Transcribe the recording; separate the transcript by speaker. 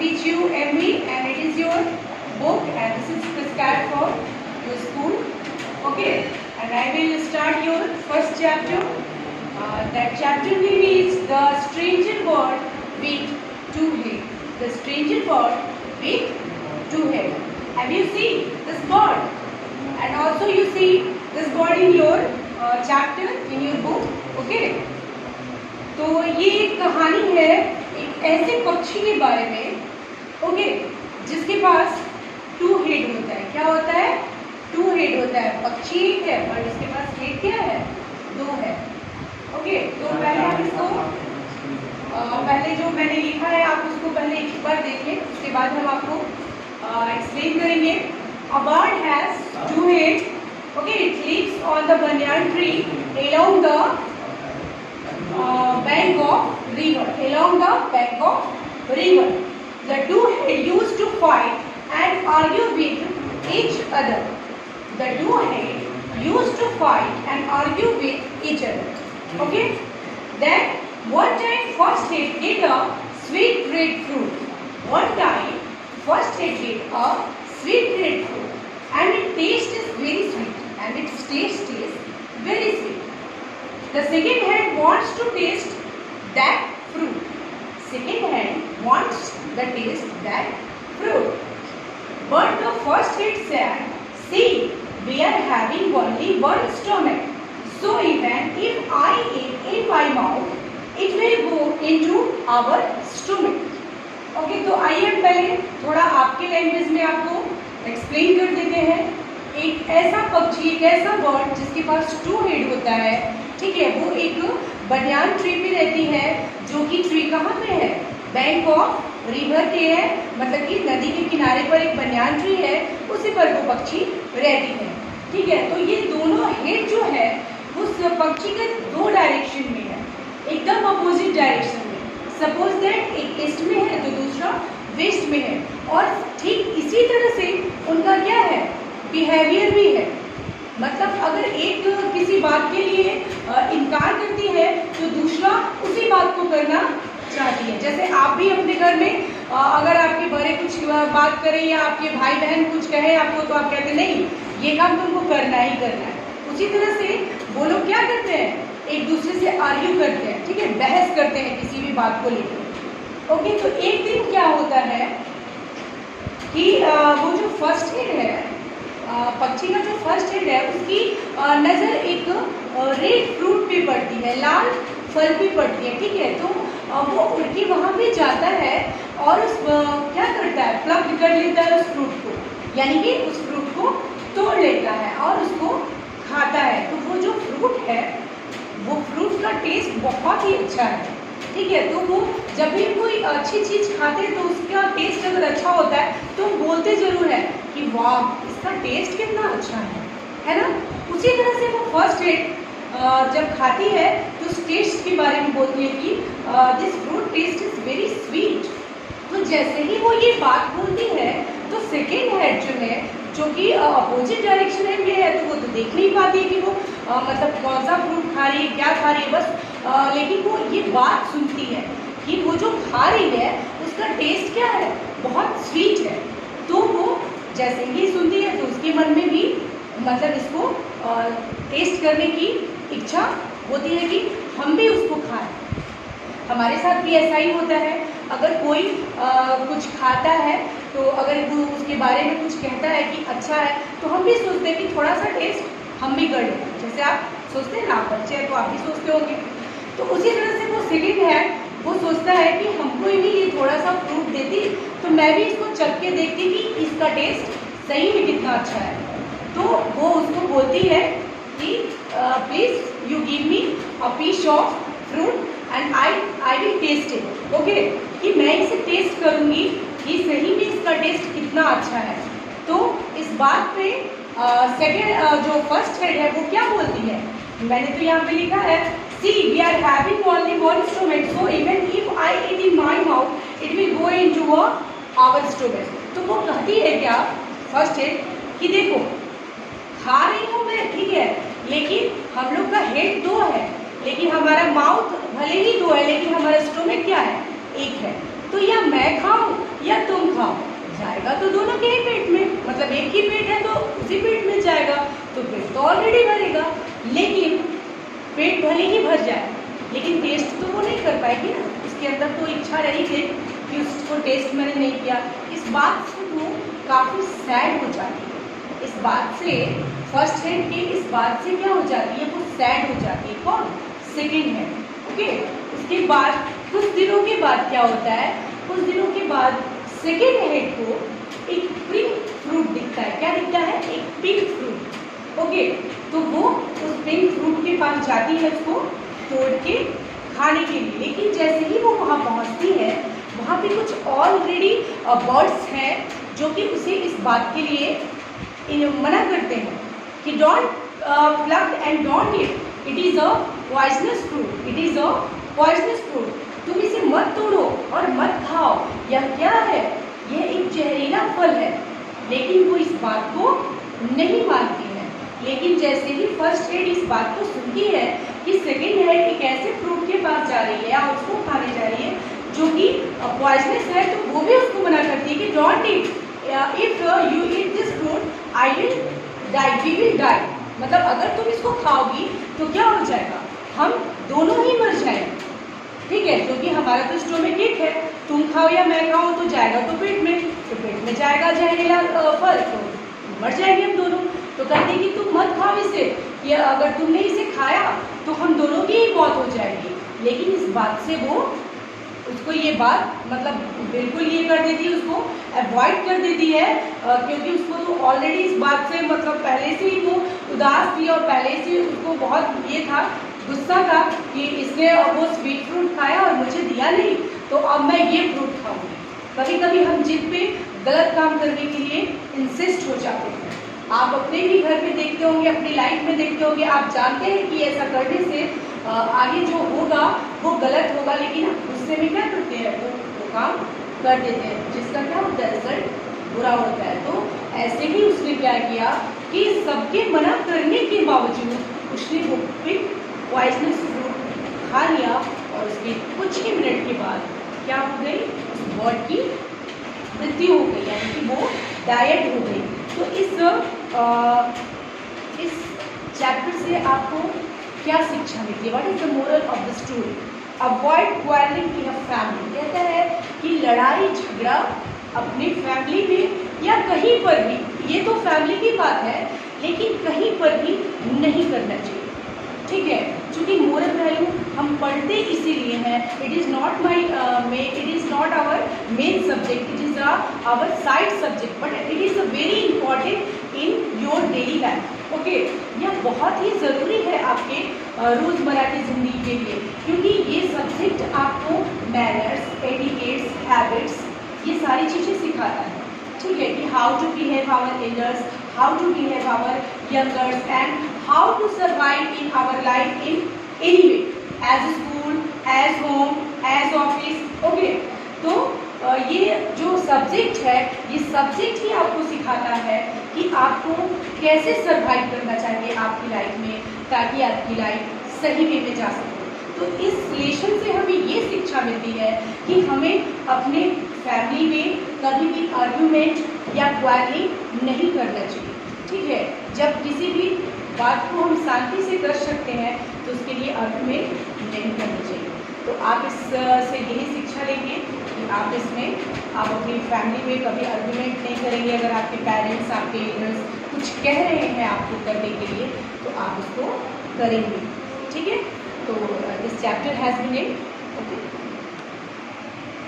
Speaker 1: teach you MV and it is your book and this is prescribed for your school. Okay, and I will start your first chapter. That chapter name is The Stranger Bird with Two Heads. The Stranger Bird with Two Heads. Have you seen this bird? And also you see this bird in your chapter in your book. Okay. तो ये एक कहानी है एक ऐसे पक्षी के बारे में, ओके, जिसके पास टू हेड होता है. क्या होता है? टू हेड होता है. पक्षी एक है और इसके पास हेड क्या है? दो है. ओके, तो पहले आप इसको पहले जो मैंने लिखा है आप उसको पहले एक बार देखिए, उसके बाद हम आपको एक्सप्लेन करेंगे. A bird has two heads. Okay, it lives on the banyan tree along the bank of river. Along the bank of river, the two heads used to fight and argue with each other. The two heads used to fight and argue with each other. Okay. Then one time first head ate a sweet red fruit. One time first head ate a sweet red fruit, and its taste is very sweet, and its taste is very sweet. The second hand wants to taste that fruit. Second hand wants the taste that fruit. But the first hand said, "See, we are having only one stomach. So even if I eat in my mouth, it will go into our stomach." Okay, तो आइए हम पहले थोड़ा आपके language में आपको explain कर देते हैं. एक ऐसा पक्षी, एक ऐसा बर्ड जिसके पास टू हेड होता है, ठीक है, वो एक बनियान ट्री पे रहती है, जो कि ट्री कहाँ पे है? बैंक ऑफ रिवर के है, मतलब कि नदी के किनारे पर एक बनियान ट्री है, उसी पर वो पक्षी रहती है. ठीक है, तो ये दोनों हेड जो है उस पक्षी के दो डायरेक्शन में है, एकदम अपोजिट डायरेक्शन में. सपोज दैट एक ईस्ट में है तो दूसरा वेस्ट में है, और ठीक इसी तरह से उनका क्या है? बिहेवियर भी है. मतलब अगर एक किसी बात के लिए इनकार करती है तो दूसरा उसी बात को करना चाहती है. जैसे आप भी अपने घर में अगर आपके बड़े कुछ बात करें या आपके भाई बहन कुछ कहे आपको, तो आप कहते नहीं, ये काम तुमको करना ही करना है. उसी तरह से वो लोग क्या करते हैं? एक दूसरे से आर्ग्यू करते हैं, ठीक है, बहस करते हैं किसी भी बात को लेकर. ओके, तो एक दिन क्या होता है कि वो जो फर्स्ट हेड है, पक्षी का जो फर्स्ट हेड है, उसकी नज़र एक रेड फ्रूट पे पड़ती है, लाल फल पे पड़ती है. ठीक है, तो वो उड़ के वहाँ पे जाता है और उस क्या करता है? प्लग कर लेता है उस फ्रूट को, यानी कि उस फ्रूट को तोड़ लेता है और उसको खाता है. तो वो जो फ्रूट है, वो फ्रूट का टेस्ट बहुत ही अच्छा है. ठीक है, तो वो जब भी कोई अच्छी चीज़ खाते हैं तो उसका टेस्ट अगर अच्छा होता है तो बोलते ज़रूर है कि वाह, इसका टेस्ट कितना अच्छा है ना. उसी तरह से वो फर्स्ट हेड जब खाती है तो उस टेस्ट के बारे में बोलती है कि this fruit taste is very sweet. तो जैसे ही वो ये बात बोलती है तो सेकेंड हेड जो है, जो कि अपोजिट डायरेक्शन में है, तो वो तो देख नहीं पाती है कि वो मतलब कौन सा फ्रूट खा रही है, क्या खा रही है, बस लेकिन वो ये बात सुनती है कि वो जो खा रही है उसका टेस्ट क्या है? बहुत स्वीट है. तो वो जैसे ही सुनती है तो उसके मन में भी मतलब इसको टेस्ट करने की इच्छा होती है कि हम भी उसको खाएं. हमारे साथ भी ऐसा ही होता है. अगर कोई कुछ खाता है तो अगर वो उसके बारे में कुछ कहता है कि अच्छा है, तो हम भी सोचते हैं कि थोड़ा सा टेस्ट हम भी कर लें. जैसे आप सोचते हैं ना, आप बच्चे हैं तो आप भी सोचते होंगे. तो उसी तरह से वो सेकंड है, वो सोचता है कि हमको भी ये थोड़ा सा फ्रूट देती तो मैं भी इसको चख के देखती कि इसका टेस्ट सही में कितना अच्छा है. तो वो उसको बोलती है कि please you give me a piece of fruit and I will taste it. Okay, कि मैं इसे टेस्ट करूँगी कि सही में इसका टेस्ट कितना अच्छा है. तो इस बात पे सेकेंड जो फर्स्ट हेड है वो क्या बोलती है? मैंने तो यहाँ पे लिखा है, see, we are having only one stomach, so even if I eat in my mouth, it will go into our stomach. तो वो कहती है क्या फर्स्ट हेड कि देखो, खा रही हूँ मैं, ठीक है, लेकिन हम लोग का हेड दो है, लेकिन हमारा माउथ भले ही दो है, लेकिन हमारा स्टोमक क्या है? एक है. तो या मैं खाऊं या में ही भर जाए, लेकिन टेस्ट तो वो नहीं कर पाएगी ना, उसके अंदर तो इच्छा रही थी कि उसको टेस्ट मैंने नहीं किया। इस बात से वो काफ़ी सैड हो जाती है, इस बात से फर्स्ट हैंड की इस बात से क्या हो जाती है, वो सैड हो जाती है। कौन? Second hand. ओके, उसके बाद कुछ दिनों के बाद क्या होता है, कुछ दिनों के बाद सेकेंड हैंड को एक पिंक फ्रूट दिखता है। क्या दिखता है? एक पिंक फ्रूट। ओके, तो वो उस पिंक फ्रूट के पास जाती है उसको तोड़ के खाने के लिए, लेकिन जैसे ही वो वहाँ पहुँचती है, वहाँ पे कुछ ऑलरेडी बर्ड्स हैं जो कि उसे इस बात के लिए मना करते हैं कि don't pluck and don't eat, it is a poisonous fruit, it is a poisonous fruit, तुम इसे मत तोड़ो और मत खाओ, यह क्या है, यह एक जहरीला फल है। लेकिन वो इस बात को नहीं मानती है। लेकिन जैसे ही फर्स्ट हेड इस बात को सुनती है कि सेकेंड हेड एक ऐसे फ्रूट के पास जा रही है या उसको खाने जा रही है जो कि पॉइजनस है, तो वो भी उसको मना करती है कि don't eat, if you eat this fruit I will die, we will die, मतलब अगर तुम इसको खाओगी तो क्या हो जाएगा, हम दोनों ही मर जाएंगे। ठीक है, क्योंकि हमारा तो स्टोमक एक है, तुम खाओ या मैं खाऊं तो जाएगा तो पेट में जाएगा जहरीला फल, तो मर जाएंगे हम दोनों। तो कहते कि तुम मत खाओ इसे, ये अगर तुमने इसे खाया तो हम दोनों की ही मौत हो जाएगी। लेकिन इस बात से वो उसको ये बात मतलब बिल्कुल ये कर देती है, उसको अवॉइड कर देती है, क्योंकि उसको तो ऑलरेडी इस बात से मतलब पहले से ही वो उदास थी और पहले से उसको बहुत ये था, गुस्सा था कि इसने वो स्वीट फ्रूट खाया और मुझे दिया नहीं, तो अब मैं ये फ्रूट खाऊंगी। कभी कभी हम जिद पे गलत काम करने के लिए इंसिस्ट हो जाते हैं। आप अपने भी घर में देखते होंगे, अपनी लाइफ में देखते होंगे, आप जानते हैं कि ऐसा करने से आगे जो होगा वो गलत होगा, लेकिन उससे भी क्या करते हैं, वो काम कर देते हैं, जिसका क्या होता है, रिजल्ट बुरा होता है। तो ऐसे ही उसने क्या किया कि सबके मना करने के बावजूद उसने वो पॉइजनस फ्रूट खा लिया और उसके कुछ ही मिनट के बाद क्या हो गई, उस बर्ड की मृत्यु हो गई, यानी कि वो डायट हो गई। तो इस चैप्टर से आपको क्या शिक्षा मिलती है? What is the moral of the story? Avoid quarrelling in a family. कहता है कि लड़ाई झगड़ा अपनी फैमिली में या कहीं पर भी, ये तो फैमिली की बात है, लेकिन कहीं पर भी नहीं करना चाहिए। ठीक है, चूँकि मोरल वैल्यू हम पढ़ते इसीलिए हैं, it is not it is not our main subject, it is our side subject, but it is very important in your daily life. Okay, यह बहुत ही ज़रूरी है आपके रोज़मर्रा की ज़िंदगी के लिए, क्योंकि ये सब्जेक्ट आपको मैनर्स, एटिकेट्स, हैबिट्स, ये सारी चीज़ें सिखाता है। ठीक है, कि how to behave our elders, how to behave our youngers and how to survive in our life in any way, as school, as home, as office. Okay, तो ये जो सब्जेक्ट है, ये सब्जेक्ट ही आपको सिखाता है कि आपको कैसे सरवाइव करना चाहिए आपकी लाइफ में, ताकि आपकी लाइफ सही वे में जा सके। तो इस लेसन से हमें ये शिक्षा मिलती है कि हमें अपने फैमिली में कभी भी आर्ग्यूमेंट या क्वारलिंग नहीं करना चाहिए। ठीक है, जब किसी भी बात को हम शांति से कर सकते हैं तो उसके लिए आर्गुमेंट नहीं करना चाहिए। तो आप इससे यही शिक्षा लेंगे कि आप अपनी फैमिली में कभी आर्गुमेंट नहीं करेंगे। अगर आपके पेरेंट्स, आपके एल्डर्स कुछ कह रहे हैं आपको करने के लिए, तो आप उसको करेंगे। ठीक है, तो this chapter has been end. Okay.